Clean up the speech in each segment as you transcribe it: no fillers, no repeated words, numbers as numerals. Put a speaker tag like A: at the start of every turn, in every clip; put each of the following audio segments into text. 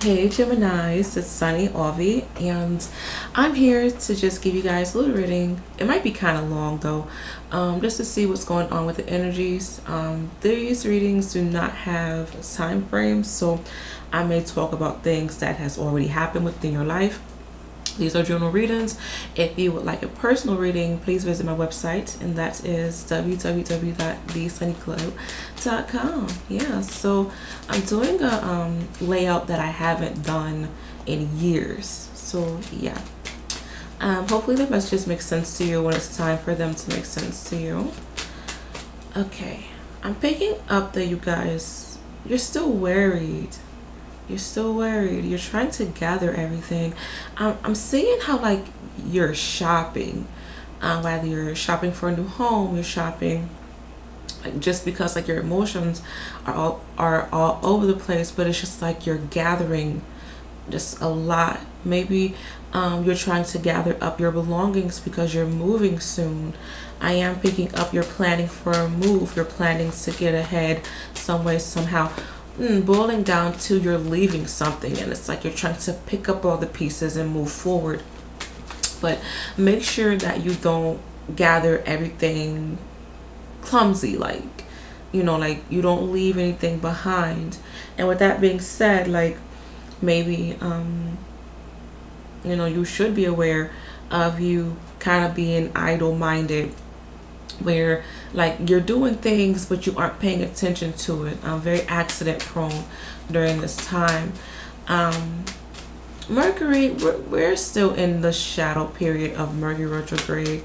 A: Hey Geminis, it's Sunny Ovi, and I'm here to just give you guys a little reading. It might be kind of long though, just to see what's going on with the energies. These readings do not have time frames, so I may talk about things that has already happened within your life. These are journal readings. If you would like a personal reading, please visit my website, and that is www.thesunnyclub.com. Yeah, so I'm doing a layout that I haven't done in years. So yeah, hopefully the messages make sense to you when it's time for them to make sense to you. Okay, I'm picking up that you guys, you're still worried. You're still worried. You're trying to gather everything. I'm seeing how like you're shopping, whether you're shopping for a new home, you're shopping like just because like your emotions are all over the place, but it's just like you're gathering just a lot. Maybe you're trying to gather up your belongings because you're moving soon. I am picking up you're planning for a move. You're planning to get ahead some way, somehow. Boiling down to you're leaving something, and it's like you're trying to pick up all the pieces and move forward, but make sure that you don't gather everything clumsy, like like you don't leave anything behind. And with that being said, like maybe you should be aware of you kind of being idle minded, where like you're doing things but you aren't paying attention to it. I'm very accident prone during this time. Mercury, we're still in the shadow period of Mercury retrograde,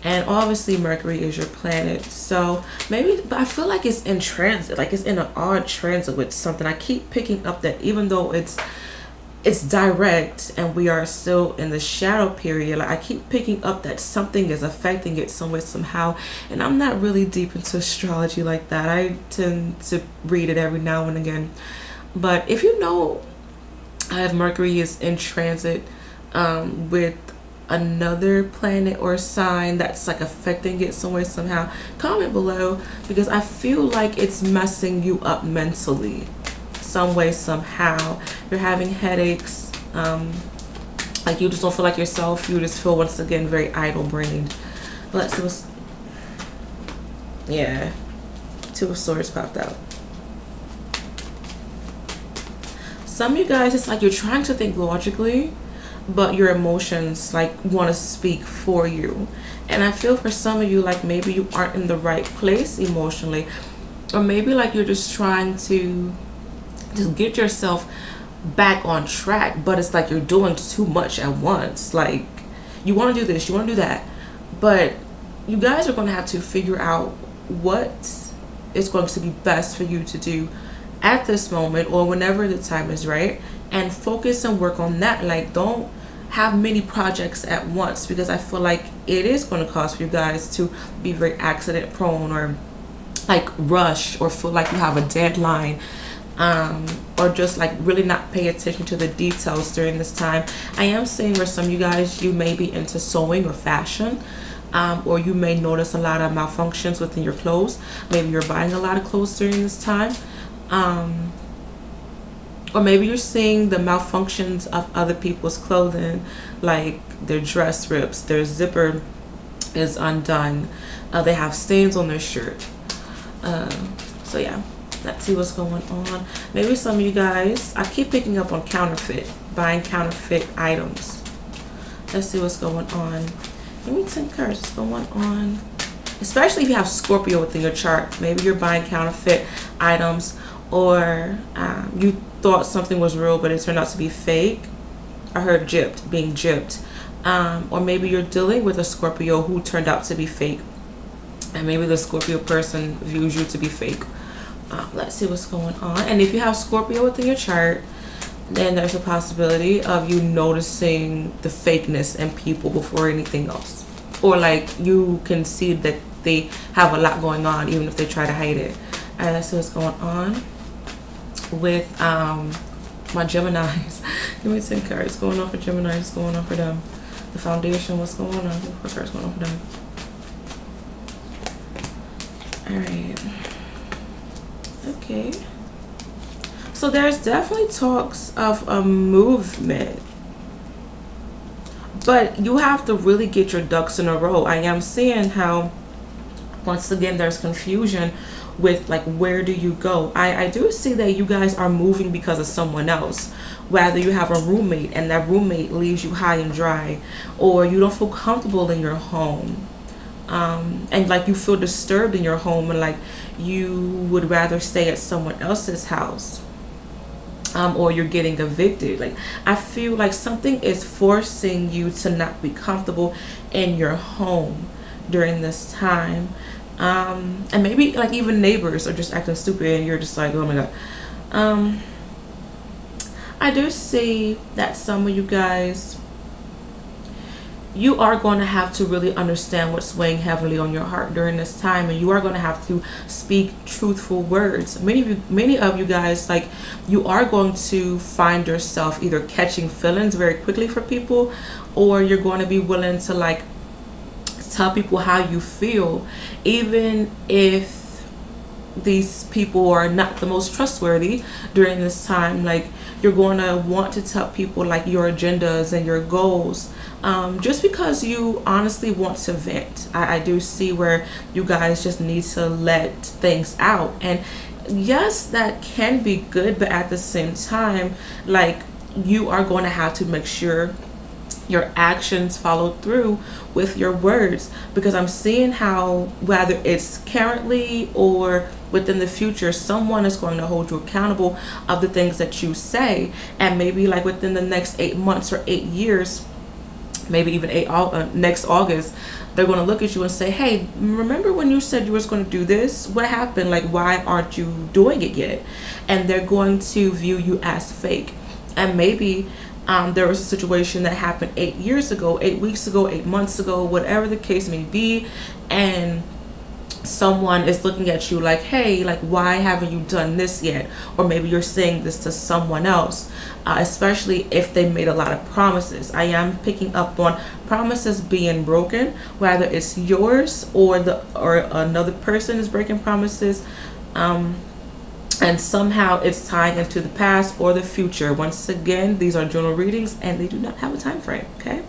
A: and obviously Mercury is your planet, so maybe, but I feel like it's in transit, like it's in an odd transit with something. I keep picking up that even though it's direct and we are still in the shadow period, like I keep picking up that something is affecting it some way, somehow. And I'm not really deep into astrology like that. I tend to read it every now and again, but if you know if Mercury is in transit with another planet or sign that's like affecting it some way, somehow, comment below, because I feel like it's messing you up mentally some way, somehow. You're having headaches, like you just don't feel like yourself. You just feel, once again, very idle brained. Let's see what's, yeah, Two of Swords popped out. Some of you guys, it's like you're trying to think logically, but your emotions like want to speak for you. And I feel for some of you, like maybe you aren't in the right place emotionally, or maybe like you're just trying to just get yourself back on track, but it's like you're doing too much at once. Like you want to do this, you want to do that, but you guys are going to have to figure out what is going to be best for you to do at this moment or whenever the time is right, and focus and work on that. Like don't have many projects at once, because I feel like it is going to cause for you guys to be very accident prone, or like rush, or feel like you have a deadline, or just like really not pay attention to the details during this time. I am saying for some of you guys, you may be into sewing or fashion, or you may notice a lot of malfunctions within your clothes. Maybe you're buying a lot of clothes during this time, or maybe you're seeing the malfunctions of other people's clothing, like their dress rips, their zipper is undone, they have stains on their shirt. So yeah, let's see what's going on. Maybe some of you guys, I keep picking up on counterfeit, buying counterfeit items. Let's see what's going on. Give me 10 cards. What's going on? Especially if you have Scorpio within your chart. Maybe you're buying counterfeit items, or you thought something was real but it turned out to be fake. I heard gypped, being gypped. Or maybe you're dealing with a Scorpio who turned out to be fake, and maybe the Scorpio person views you to be fake. Let's see what's going on. And if you have Scorpio within your chart, then there's a possibility of you noticing the fakeness in people before anything else, or like you can see that they have a lot going on even if they try to hide it. All right, let's see what's going on with my Geminis. Give me 10 cards. Going on for Gemini. What's going on for them? The foundation. What's going on? What cards going on for them? All right. Okay. So there's definitely talks of a movement, but you have to really get your ducks in a row. I am seeing how, once again, there's confusion with like, where do you go? I do see that you guys are moving because of someone else. Whether you have a roommate and that roommate leaves you high and dry, or you don't feel comfortable in your home, and like you feel disturbed in your home, and like you would rather stay at someone else's house, or you're getting evicted. Like, I feel like something is forcing you to not be comfortable in your home during this time. And maybe like even neighbors are just acting stupid and you're just like, oh my god. I do see that some of you guys, you are going to have to really understand what's weighing heavily on your heart during this time, and you are going to have to speak truthful words. Many of you guys, like, you are going to find yourself either catching feelings very quickly for people, or you're going to be willing to like tell people how you feel, even if these people are not the most trustworthy during this time. Like, you're going to want to tell people like your agendas and your goals, just because you honestly want to vent. I do see where you guys just need to let things out, and yes, that can be good, but at the same time, like, you are going to have to make sure your actions follow through with your words, because I'm seeing how, whether it's currently or within the future, someone is going to hold you accountable of the things that you say. And maybe like within the next 8 months or 8 years, maybe even next August, they're going to look at you and say, hey, remember when you said you were going to do this? What happened? Like, why aren't you doing it yet? And they're going to view you as fake. And maybe there was a situation that happened 8 years ago, 8 weeks ago, 8 months ago, whatever the case may be, and someone is looking at you like, hey, like, why haven't you done this yet? Or maybe you're saying this to someone else, especially if they made a lot of promises. I am picking up on promises being broken, whether it's yours or another person is breaking promises, and somehow it's tying into the past or the future. Once again, these are journal readings and they do not have a time frame, okay?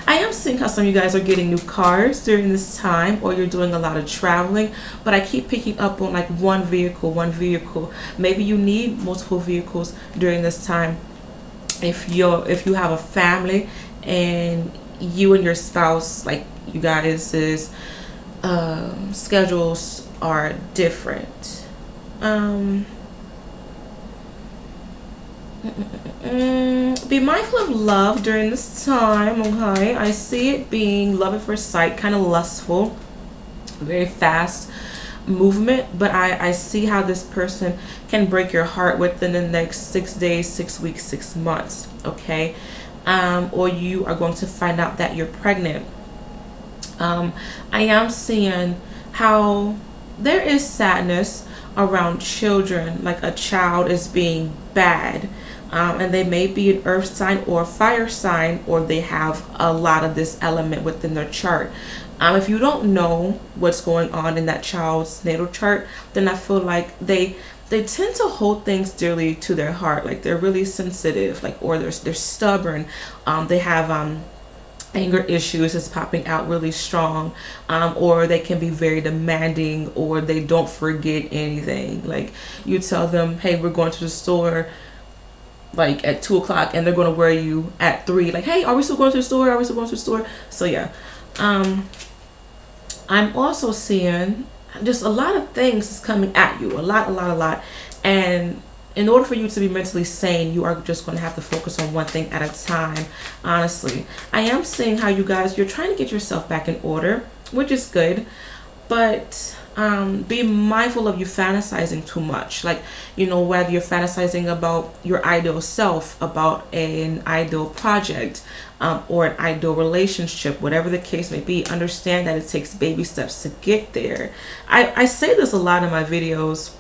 A: I am seeing how some of you guys are getting new cars during this time, or you're doing a lot of traveling, but I keep picking up on like one vehicle. Maybe you need multiple vehicles during this time. If you have a family and you and your spouse, like, you guys' schedules are different. Be mindful of love during this time, okay? I see it being love at first sight, kind of lustful, very fast movement, but I see how this person can break your heart within the next 6 days, 6 weeks, 6 months, okay? Or you are going to find out that you're pregnant. I am seeing how there is sadness around children, like a child is being bad, and they may be an earth sign or a fire sign, or they have a lot of this element within their chart. If you don't know what's going on in that child's natal chart, then I feel like they tend to hold things dearly to their heart. Like, they're really sensitive, like, or they're stubborn. They have anger issues is popping out really strong, or they can be very demanding, or they don't forget anything. Like, you tell them, hey, we're going to the store like at 2 o'clock, and they're going to worry you at 3, like, hey, are we still going to the store? Are we still going to the store? So yeah, I'm also seeing just a lot of things is coming at you, a lot, and in order for you to be mentally sane, you are just going to have to focus on one thing at a time. Honestly, I am seeing how you guys, you're trying to get yourself back in order, which is good, but be mindful of you fantasizing too much. Like, you know, whether you're fantasizing about your ideal self, about an ideal project, or an ideal relationship, whatever the case may be, understand that it takes baby steps to get there. I say this a lot in my videos,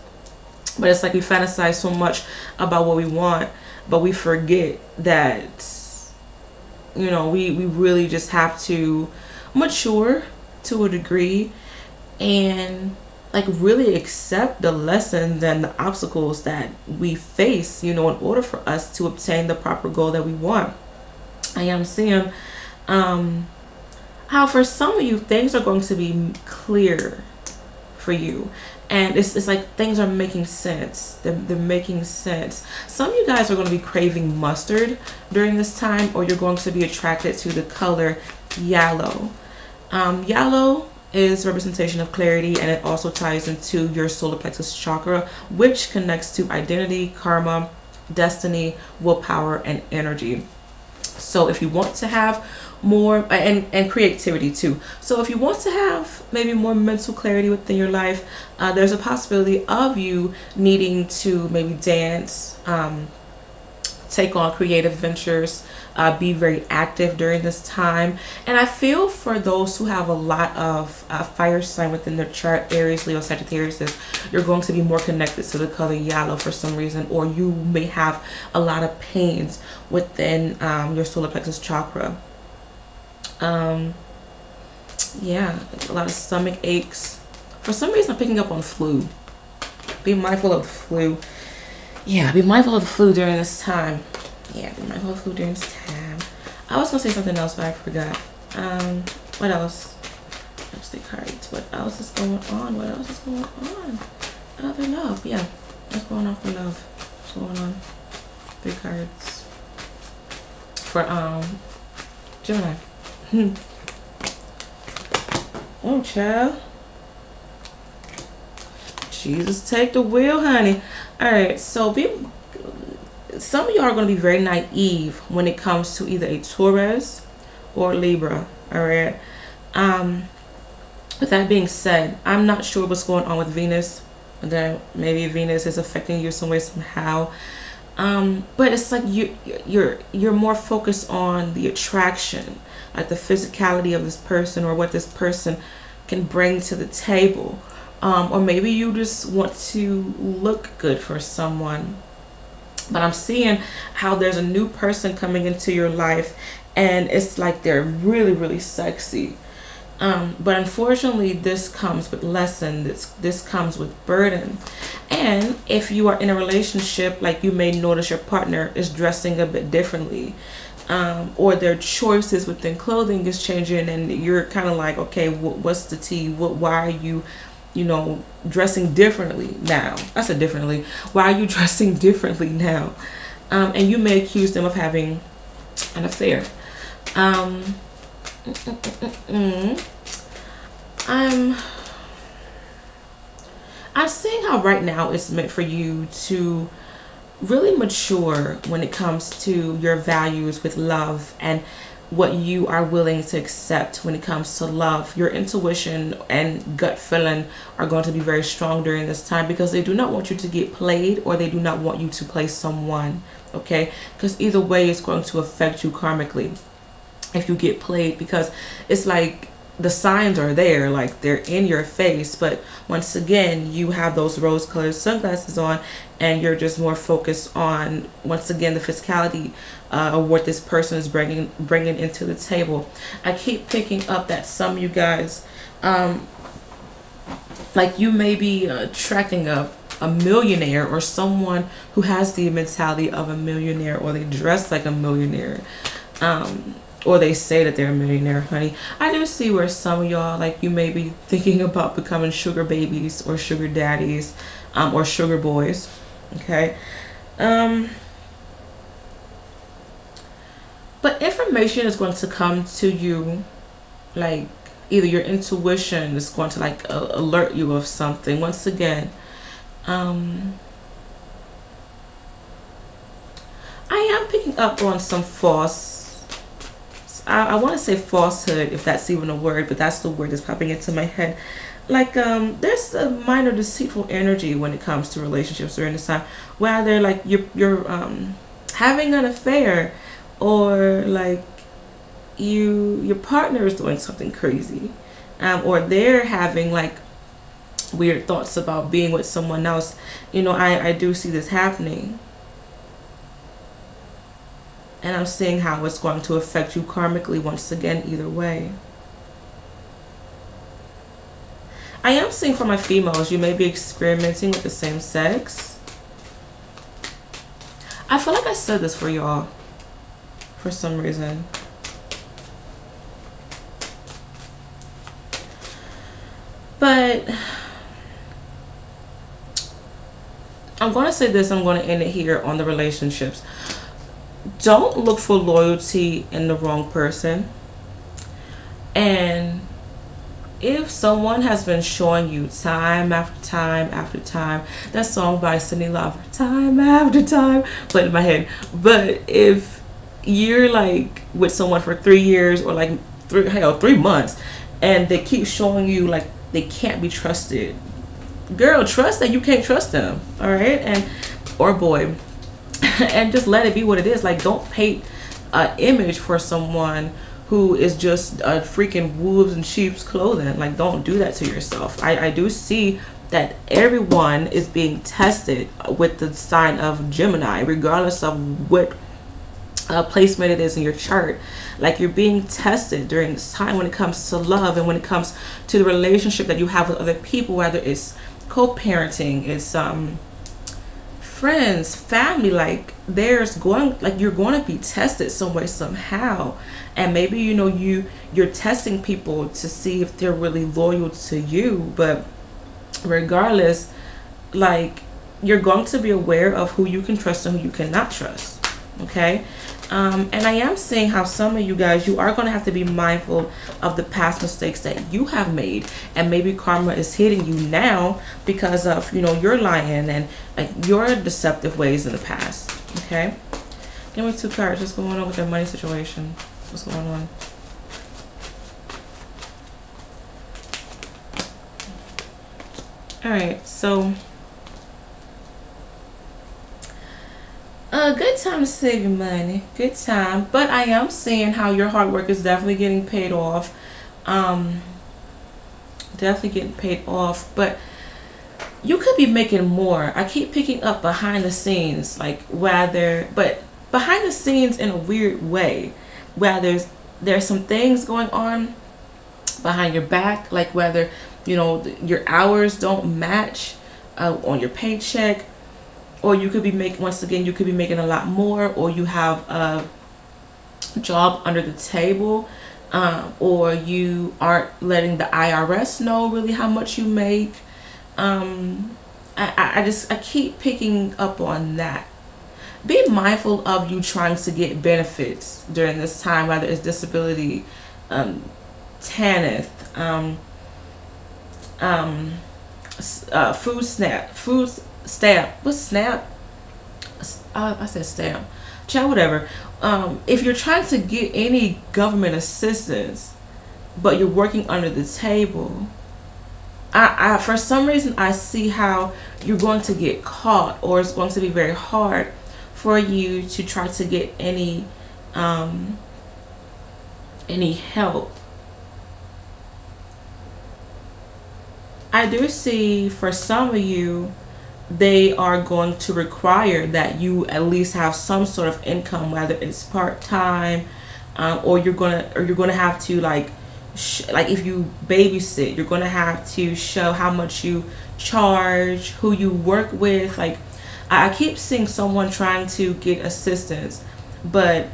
A: but it's like we fantasize so much about what we want, but we forget that, you know, we really just have to mature to a degree and like really accept the lessons and the obstacles that we face, you know, in order for us to obtain the proper goal that we want. I am seeing how for some of you things are going to be clear for you, and it's like things are making sense. They're making sense. Some of you guys are going to be craving mustard during this time, or you're going to be attracted to the color yellow. Yellow is representation of clarity, and it also ties into your solar plexus chakra, which connects to identity, karma, destiny, willpower, and energy. So if you want to have more, and creativity too. So if you want to have maybe more mental clarity within your life, there's a possibility of you needing to maybe dance, take on creative ventures, be very active during this time. And I feel for those who have a lot of fire sign within their chart, Aries, Leo, Sagittarius, you're going to be more connected to the color yellow for some reason, or you may have a lot of pains within your solar plexus chakra. Yeah, a lot of stomach aches. For some reason I'm picking up on flu. Be mindful of the flu. Yeah, be mindful of the flu during this time. Yeah, be mindful of the flu during this time. I was gonna say something else, but I forgot. What else? Let's see cards. What else is going on? What else is going on? Other love. Yeah, what's going on for love? What's going on? 3 cards for Gemini. Oh, child. Jesus, take the wheel, honey. All right, so some of y'all are going to be very naive when it comes to either a Taurus or Libra. All right. With that being said, I'm not sure what's going on with Venus. That maybe Venus is affecting you some way, somehow. But it's like you're more focused on the attraction, like the physicality of this person or what this person can bring to the table. Or maybe you just want to look good for someone. But I'm seeing how there's a new person coming into your life, and it's like they're really, really sexy. But unfortunately, this comes with lesson. This comes with burden. And if you are in a relationship, like you may notice your partner is dressing a bit differently, or their choices within clothing is changing, and you're kind of like, okay, what's the tea? Why are you, dressing differently now? I said differently. Why are you dressing differently now? And you may accuse them of having an affair. I'm seeing how right now it's meant for you to really mature when it comes to your values with love and what you are willing to accept when it comes to love. Your intuition and gut feeling are going to be very strong during this time, because they do not want you to get played, or they do not want you to play someone, okay? Because either way, it's going to affect you karmically if you get played, because it's like the signs are there, like they're in your face, but once again you have those rose-colored sunglasses on, and you're just more focused on, once again, the physicality of what this person is bringing into the table. I keep picking up that some of you guys, like you may be attracting a millionaire, or someone who has the mentality of a millionaire, or they dress like a millionaire, or they say that they're a millionaire, honey. I do see where some of y'all, like, you may be thinking about becoming sugar babies or sugar daddies, or sugar boys, okay? But information is going to come to you, like either your intuition is going to like alert you of something. Once again, I am picking up on some false, I want to say falsehood, if that's even a word, but that's the word that's popping into my head. Like there's a minor deceitful energy when it comes to relationships during this time, whether like you're having an affair, or like your partner is doing something crazy, or they're having like weird thoughts about being with someone else. I do see this happening. And I'm seeing how it's going to affect you karmically once again, either way. I am seeing for my females, you may be experimenting with the same sex. I feel like I said this for y'all for some reason. But I'm going to say this, I'm going to end it here on the relationships. Don't look for loyalty in the wrong person. And if someone has been showing you time after time after time, that song by Cindy Lauper, time after time, played in my head. But if you're like with someone for 3 years or like 3 months, and they keep showing you like they can't be trusted, girl, trust that you can't trust them, all right? And or boy, and just let it be what it is. Like, don't paint an image for someone who is just a freaking wolves in sheep's clothing. Like, don't do that to yourself. I do see that everyone is being tested with the sign of Gemini, regardless of what placement it is in your chart. Like, you're being tested during this time when it comes to love and when it comes to the relationship that you have with other people, whether it's co-parenting, it's friends, family. Like, there's going, like, you're going to be tested some way, somehow. And maybe, you know, you're testing people to see if they're really loyal to you. But regardless, like, you're going to be aware of who you can trust and who you cannot trust. Okay. And I am seeing how some of you guys, you are going to have to be mindful of the past mistakes that you have made, and maybe karma is hitting you now because of, you know, your lying and your deceptive ways in the past. Okay, give me 2 cards. What's going on with their money situation? What's going on? All right, so a good time to save your money. Good time. But I am seeing how your hard work is definitely getting paid off. Definitely getting paid off. But you could be making more. I keep picking up behind the scenes, like but behind the scenes in a weird way, where there's some things going on behind your back, like whether, you know, your hours don't match on your paycheck. Or you could be once again, you could be making a lot more, or you have a job under the table, or you aren't letting the IRS know really how much you make. I keep picking up on that. Be mindful of you trying to get benefits during this time, whether it's disability, TANF, food stamp. What's SNAP? I said stamp. Child, whatever. If you're trying to get any government assistance, but you're working under the table, I for some reason I see how you're going to get caught, or it's going to be very hard for you to try to get any help. I do see for some of you, they are going to require that you at least have some sort of income, whether it's part-time, or you're gonna have to like if you babysit, you're gonna have to show how much you charge, who you work with. Like, I keep seeing someone trying to get assistance, but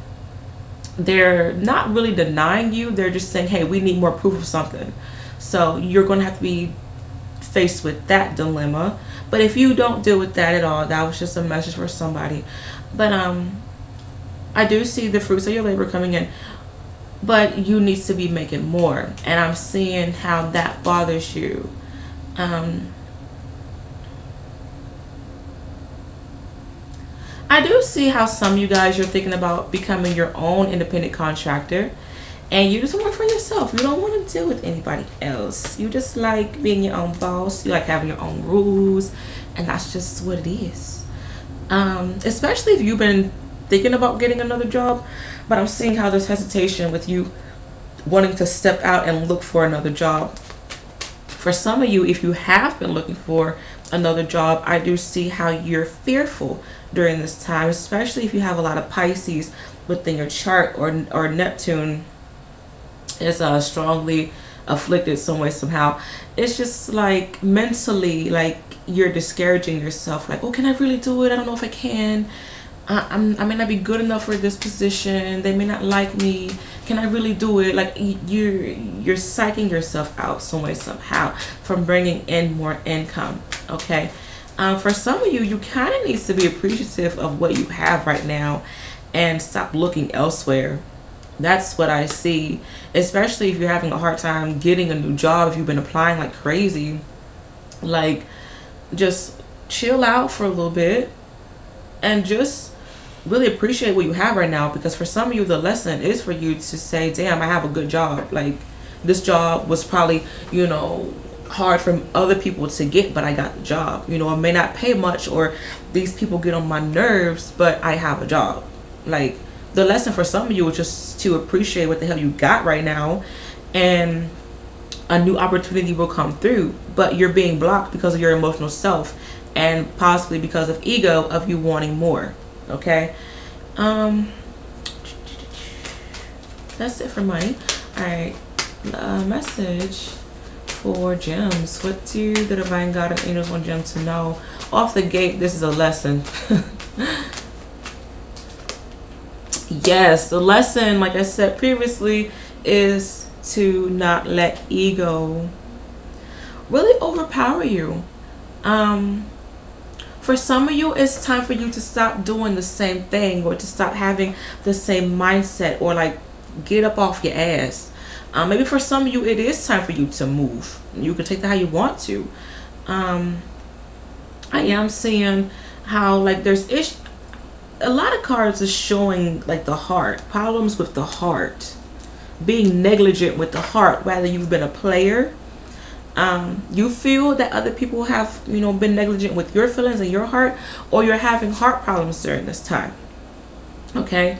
A: they're not really denying you. They're just saying, hey, we need more proof of something. So you're gonna have to be faced with that dilemma. But if you don't deal with that at all, that was just a message for somebody. But I do see the fruits of your labor coming in, but you need to be making more, and I'm seeing how that bothers you. I do see how some of you guys, you're thinking about becoming your own independent contractor, and you just work for yourself. You don't want to deal with anybody else. You just like being your own boss. You like having your own rules, and that's just what it is. Especially if you've been thinking about getting another job, but I'm seeing how there's hesitation with you wanting to step out and look for another job. For some of you, if you have been looking for another job, I do see how you're fearful during this time, especially if you have a lot of Pisces within your chart, or Neptune is strongly afflicted some way, somehow. It's just like mentally, like you're discouraging yourself. Like, oh, can I really do it? I don't know if I can. I may not be good enough for this position. They may not like me. Can I really do it? Like you're psyching yourself out some way, somehow from bringing in more income. Okay. For some of you, you kind of need to be appreciative of what you have right now and stop looking elsewhere. That's what I see, especially if you're having a hard time getting a new job, if you've been applying like crazy. Like, just chill out for a little bit and just really appreciate what you have right now, because for some of you, the lesson is for you to say, damn, I have a good job. Like, this job was probably, you know, hard for other people to get, but I got the job. You know, it may not pay much, or these people get on my nerves, but I have a job. Like, the lesson for some of you is just to appreciate what the hell you got right now, and a new opportunity will come through, but you're being blocked because of your emotional self, and possibly because of ego, of you wanting more. Okay. That's it for money. All right. Message for gems. What do the divine God and angels want gems to know? Off the gate, this is a lesson. Yes, the lesson, like I said previously, is to not let ego really overpower you. For some of you, it's time for you to stop doing the same thing, or to stop having the same mindset, or like get up off your ass. Maybe for some of you, it is time for you to move. You can take that how you want to. I am seeing how like there's a lot of cards is showing like the heart, problems with the heart, being negligent with the heart. Whether you've been a player, you feel that other people have, you know, been negligent with your feelings and your heart, or you're having heart problems during this time. Okay.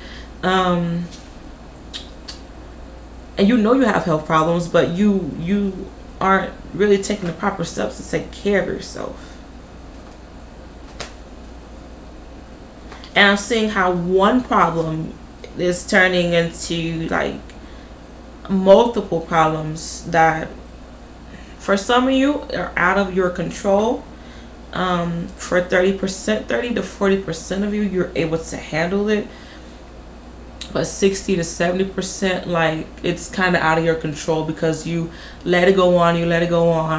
A: And you know you have health problems, but you aren't really taking the proper steps to take care of yourself. And I'm seeing how one problem is turning into like multiple problems that for some of you are out of your control. For 30%, 30 to 40% of you, you're able to handle it. But 60 to 70%, like, it's kind of out of your control because you let it go on,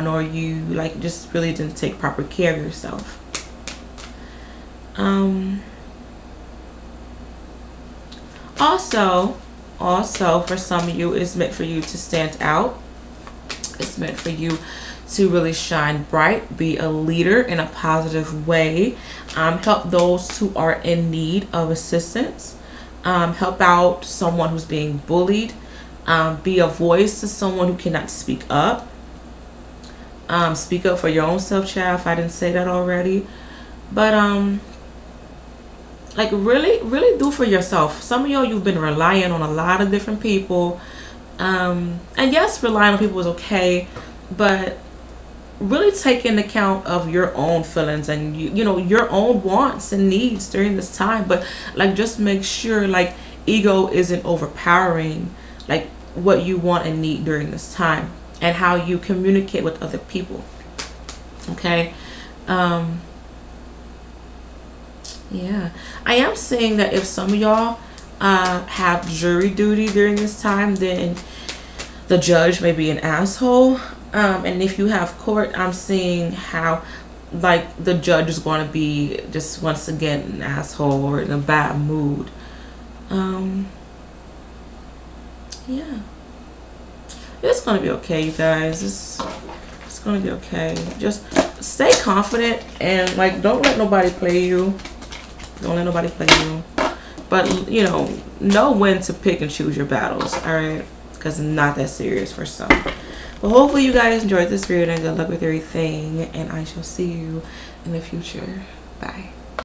A: or you like just really didn't take proper care of yourself. Also for some of you, it's meant for you to stand out. It's meant for you to really shine bright, be a leader in a positive way, help those who are in need of assistance, help out someone who's being bullied, be a voice to someone who cannot speak up. Speak up for your own self, child, if I didn't say that already. But like really do for yourself. Some of y'all, you've been relying on a lot of different people, and yes, relying on people is okay, but really take into account of your own feelings and you know your own wants and needs during this time. But like, just make sure like ego isn't overpowering like what you want and need during this time, and how you communicate with other people. Okay. Yeah, I am saying that if some of y'all have jury duty during this time, then the judge may be an asshole. And if you have court, I'm seeing how like the judge is going to be just once again an asshole or in a bad mood. Yeah, it's gonna be okay, you guys. It's gonna be okay. Just stay confident and like don't let nobody play you. Don't let nobody play you. But you know when to pick and choose your battles. All right, because it's not that serious for some. But hopefully you guys enjoyed this video, and good luck with everything, and I shall see you in the future. Bye.